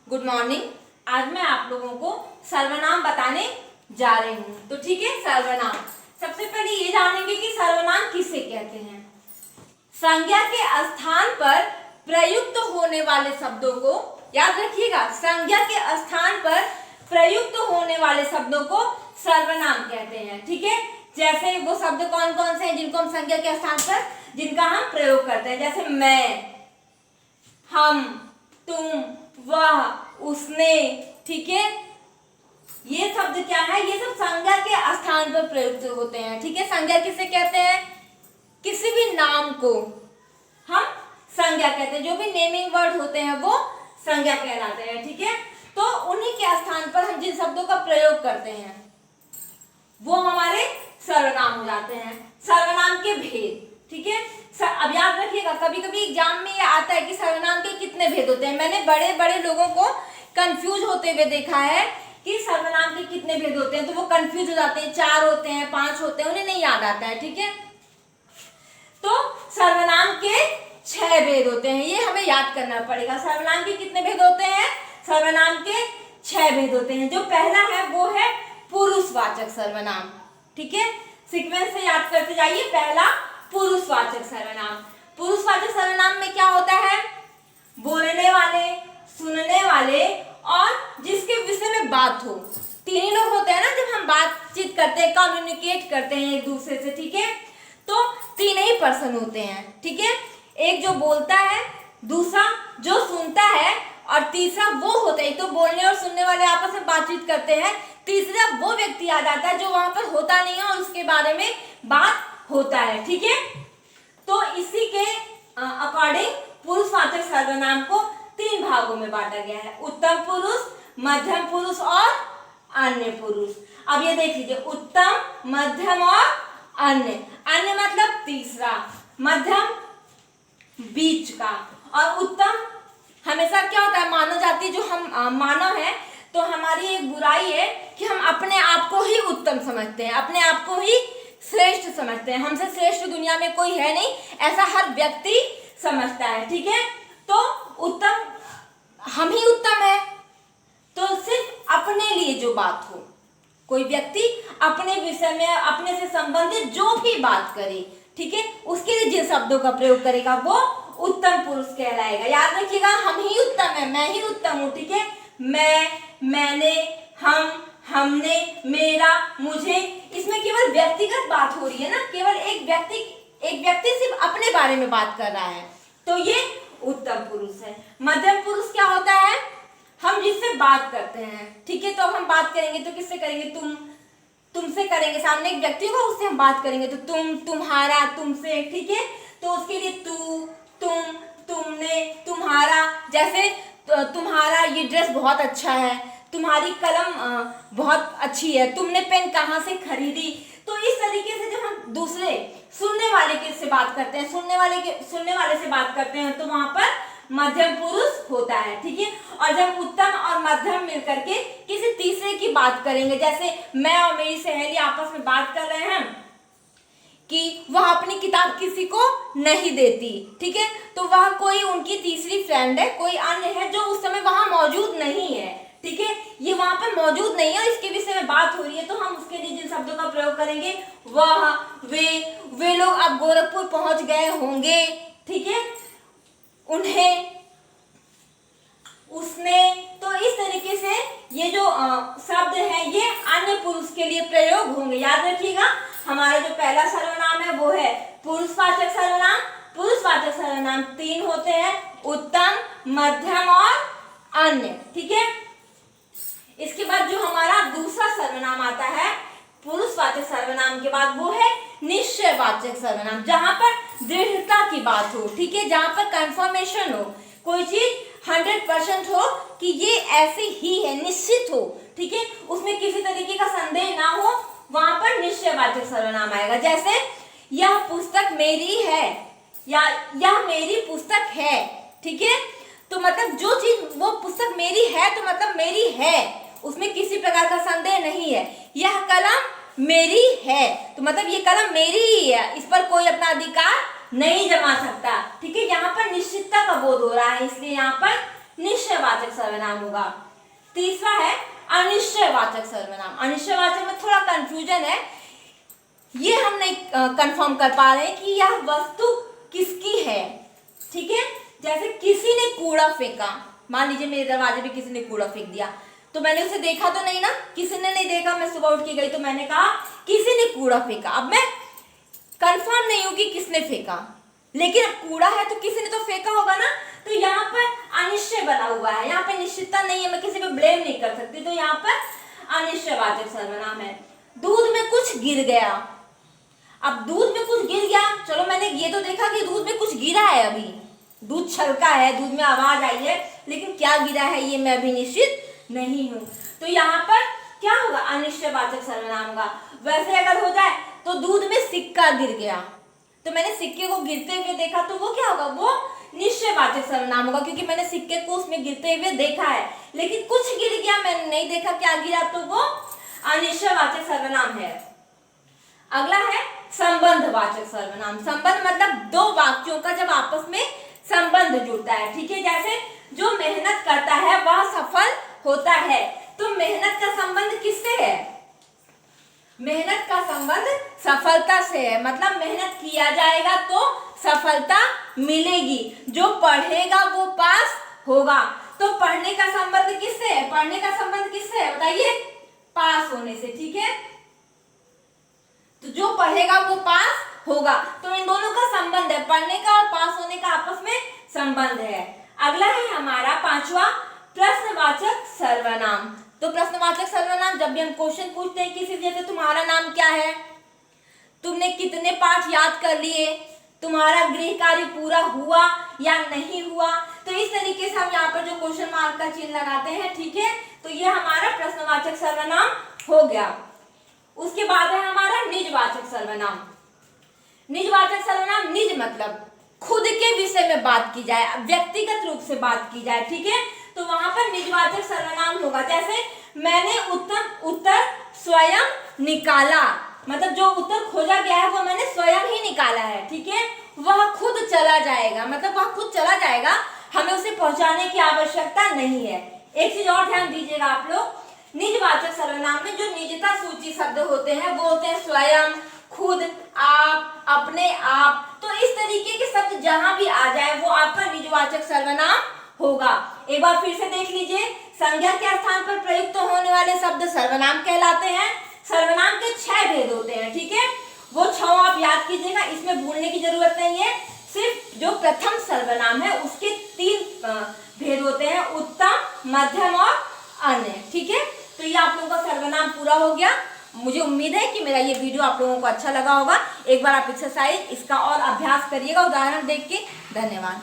Good morning. आज मैं आप लोगों को सर्वनाम बताने जा रही हूँ। तो ठीक है, सर्वनाम सबसे पहले ये जानेंगे कि सर्वनाम किसे कहते हैं। संज्ञा के स्थान पर प्रयुक्त होने वाले शब्दों को याद रखिएगा। संज्ञा के स्थान पर प्रयुक्त होने वाले शब्दों को सर्वनाम कहते हैं। ठीक है, जैसे वो शब्द कौन कौन से हैं जिनको हम संज्ञा के स्थान पर जिनका हम प्रयोग करते हैं, जैसे मैं, हम, तुम, वह, उसने। ठीक है, ये शब्द क्या है, ये सब संज्ञा के स्थान पर प्रयुक्त होते हैं। ठीक है, संज्ञा किसे कहते हैं, किसी भी नाम को हम संज्ञा कहते हैं। जो भी नेमिंग वर्ड होते हैं वो संज्ञा कहलाते हैं। ठीक है, तो उन्हीं के स्थान पर हम जिन शब्दों का प्रयोग करते हैं वो हमारे सर्वनाम हो जाते हैं। सर्वनाम के भेद, ठीक है, अब याद रखिएगा, कभी कभी एग्जाम में ये आता है कि सर्वनाम के कितने भेद होते हैं। मैंने बड़े बड़े लोगों को कंफ्यूज होते हुए देखा है कि सर्वनाम के कितने भेद होते हैं, तो वो कंफ्यूज हो जाते हैं, 4 होते हैं, 5 होते हैं, उन्हें नहीं याद आता है। ठीक है, तो सर्वनाम के 6 भेद होते हैं, ये हमें याद करना पड़ेगा। सर्वनाम के कितने भेद होते हैं, सर्वनाम के 6 भेद होते हैं। जो पहला है वो है पुरुषवाचक सर्वनाम। ठीक है, सीक्वेंस से याद करते जाइए। पहला पुरुषवाचक सर्वनाम। पुरुषवाचक सर्वनाम में क्या होता है, बोलने वाले, सुनने वाले और जिसके विषय में बात हो। 3 ही लोग होते हैं ना जब हम बातचीत करते हैं, कम्युनिकेट करते हैं एक दूसरे से। ठीक है, तो 3 ही पर्सन होते हैं। ठीक है, एक जो बोलता है, दूसरा जो सुनता है और तीसरा वो होता है। एक तो बोलने और सुनने वाले आपस में बातचीत करते हैं, तीसरा वो व्यक्ति आ जाता है जो वहां पर होता नहीं है और उसके बारे में बात होता है। ठीक है, तो इसी के अकॉर्डिंग पुरुषवाचक सर्वनाम को 3 भागों में बांटा गया है, उत्तम पुरुष, मध्यम पुरुष और अन्य पुरुष। अब ये देख लीजिए, उत्तम, मध्यम और अन्य। अन्य मतलब तीसरा, मध्यम बीच का और उत्तम हमेशा क्या होता है, मानव जाति जो हम मानव है, तो हमारी एक बुराई है कि हम अपने आप को ही उत्तम समझते हैं, अपने आप को ही श्रेष्ठ समझते हैं। हमसे श्रेष्ठ दुनिया में कोई है नहीं, ऐसा हर व्यक्ति समझता है। ठीक है, तो उत्तम, हम ही उत्तम है। तो सिर्फ अपने लिए जो बात हो, कोई व्यक्ति अपने विषय में, अपने से संबंधित जो भी बात करे, ठीक है, उसके लिए जिन शब्दों का प्रयोग करेगा वो उत्तम पुरुष कहलाएगा। याद रखिएगा, हम ही उत्तम है, मैं ही उत्तम हूं। ठीक है, मैं, मैंने, हम, हमने, मेरा, मुझे, इसमें केवल व्यक्तिगत बात हो रही है ना, केवल एक व्यक्ति सिर्फ अपने बारे में बात कर रहा है, तो ये उत्तम पुरुष है। मध्यम पुरुष क्या होता है, हम जिससे बात करते हैं। ठीक है, तो अब हम बात करेंगे तो किससे करेंगे, तुमसे करेंगे। सामने एक व्यक्ति होगा, उससे हम बात करेंगे तो तुम, तुम्हारा, तुमसे। ठीक है, तो उसके लिए तू, तुम, तुमने, तुम्हारा। जैसे तुम्हारा ये ड्रेस बहुत अच्छा है, तुम्हारी कलम बहुत अच्छी है, तुमने पेन कहाँ से खरीदी। तो इस तरीके से जब हम दूसरे सुनने वाले के से बात करते हैं, सुनने वाले से बात करते हैं, तो वहां पर मध्यम पुरुष होता है। ठीक है, और जब उत्तम और मध्यम मिलकर के किसी तीसरे की बात करेंगे, जैसे मैं और मेरी सहेली आपस में बात कर रहे हैं कि वह अपनी किताब किसी को नहीं देती। ठीक है, तो वह कोई उनकी तीसरी फ्रेंड है, कोई अन्य है जो उस समय वहां मौजूद नहीं है। ठीक है, ये वहां पर मौजूद नहीं है, इसके विषय में बात हो रही है, तो हम उसके लिए जिन शब्दों का प्रयोग करेंगे वह, वे लोग अब गोरखपुर पहुंच गए होंगे। ठीक है, उन्हें, उसने। तो इस तरीके से ये जो शब्द है ये अन्य पुरुष के लिए प्रयोग होंगे। याद रखिएगा, हमारा जो पहला सर्वनाम है वो है पुरुषवाचक सर्वनाम। पुरुषवाचक सर्वनाम 3 होते हैं, उत्तम, मध्यम और अन्य। ठीक है, इसके बाद जो हमारा दूसरा सर्वनाम आता है पुरुषवाचक सर्वनाम के बाद, वो है निश्चयवाचक सर्वनाम, जहां पर दृढ़ता की बात हो। ठीक है, जहां पर कंफर्मेशन हो, कोई चीज 100% हो कि ये ऐसे ही है, निश्चित हो। ठीक है, उसमें किसी तरीके का संदेह ना हो, वहां पर निश्चयवाचक सर्वनाम आएगा। जैसे यह पुस्तक मेरी है या यह मेरी पुस्तक है। ठीक है, तो मतलब जो चीज, वो पुस्तक मेरी है तो मतलब मेरी है, उसमें किसी प्रकार का संदेह नहीं है। यह कलम मेरी है तो मतलब ये कलम मेरी ही है, इस पर कोई अपना अधिकार नहीं जमा सकता। ठीक है, यहाँ पर निश्चितता का बोध हो रहा है, इसलिए यहाँ पर निश्चयवाचक सर्वनाम होगा। तीसरा है अनिश्चयवाचक सर्वनाम। अनिश्चयवाचक में थोड़ा कंफ्यूजन है, ये हम नहीं कंफर्म कर पा रहे हैं कि यह वस्तु किसकी है। ठीक है, जैसे किसी ने कूड़ा फेंका, मान लीजिए मेरे दरवाजे पे किसी ने कूड़ा फेंक दिया, तो मैंने उसे देखा तो नहीं ना, किसी ने नहीं देखा, मैं सुबह उठ के गई तो मैंने कहा किसी ने कूड़ा फेंका। अब मैं कंफर्म नहीं हूं कि किसने फेंका, लेकिन अब कूड़ा है तो किसी ने तो फेंका होगा ना। तो यहाँ पर अनिश्चय बना हुआ है, यहाँ पे निश्चितता नहीं है, मैं किसी पे ब्लेम नहीं कर सकती, तो यहाँ पर अनिश्चयवाचक सर्वनाम है। दूध में कुछ गिर गया। अब दूध में कुछ गिर गया, चलो मैंने ये तो देखा कि दूध में कुछ गिरा है, अभी दूध छलका है, दूध में आवाज आई है, लेकिन क्या गिरा है ये मैं अभी निश्चित नहीं हूं। तो यहाँ पर क्या होगा, अनिश्चयवाचक सर्वनाम होगा। वैसे अगर हो जाए तो दूध में सिक्का गिर गया, तो मैंने सिक्के को गिरते हुए देखा, तो वो क्या होगा, वो निश्चयवाचक सर्वनाम होगा, क्योंकि मैंने सिक्के को उसमें गिरते हुए देखा है। लेकिन कुछ गिर गया, मैंने नहीं देखा क्या गिरा, तो वो अनिश्चयवाचक सर्वनाम है। अगला है संबंधवाचक सर्वनाम। संबंध मतलब दो वाक्यों का जब आपस में संबंध जुड़ता है। ठीक है, जैसे जो मेहनत करता है वह सफल होता है, तो मेहनत का संबंध किससे है, मेहनत का संबंध सफलता से है, मतलब मेहनत किया जाएगा तो सफलता मिलेगी, जो पढ़ेगा वो पास होगा। तो पढ़ने का संबंध किससे है, पढ़ने का संबंध किससे है बताइए, पास होने से। ठीक है, तो जो पढ़ेगा वो पास होगा, तो इन दोनों का संबंध है, पढ़ने का और पास होने का आपस में संबंध है। अगला है हमारा पांचवा प्रश्नवाचक सर्वनाम। तो प्रश्नवाचक सर्वनाम, जब भी हम क्वेश्चन पूछते हैं किसी, जैसे तुम्हारा नाम क्या है, तुमने कितने पाठ याद कर लिए, तुम्हारा गृह कार्य पूरा हुआ या नहीं हुआ, तो इस तरीके से हम यहाँ पर जो क्वेश्चन मार्क का चिन्ह लगाते हैं। ठीक है, तो ये हमारा प्रश्नवाचक सर्वनाम हो गया। उसके बाद है हमारा निजवाचक सर्वनाम। निजवाचक सर्वनाम, निज मतलब खुद के विषय में बात की जाए, व्यक्तिगत रूप से बात की जाए। ठीक है, तो वहां पर निजवाचक सर्वनाम होगा। जैसे मैंने उत्तम उत्तर स्वयं निकाला, मतलब जो उत्तर खोजा गया है वो मैंने स्वयं ही निकाला है। ठीक है, वह खुद चला जाएगा, मतलब वह खुद चला जाएगा, हमें उसे पहुंचाने की आवश्यकता नहीं है। एक चीज और ध्यान दीजिएगा आप लोग, निजवाचक सर्वनाम में जो निजता सूची शब्द होते हैं वो होते हैं स्वयं, खुद, आप, अपने आप। तो इस तरीके के शब्द जहां भी आ जाए वो आपका निजवाचक सर्वनाम होगा। एक बार फिर से देख लीजिए, संज्ञा के स्थान पर प्रयुक्त होने वाले शब्द सर्वनाम कहलाते हैं। सर्वनाम के 6 भेद होते हैं। ठीक है, वो 6 आप याद कीजिएगा, इसमें भूलने की जरूरत नहीं है। सिर्फ जो प्रथम सर्वनाम है उसके 3 भेद होते हैं, उत्तम, मध्यम और अन्य। ठीक है, तो ये आप लोगों का सर्वनाम पूरा हो गया। मुझे उम्मीद है कि मेरा ये वीडियो आप लोगों को अच्छा लगा होगा। एक बार आप एक्सरसाइज इसका और अभ्यास करिएगा उदाहरण देख के। धन्यवाद।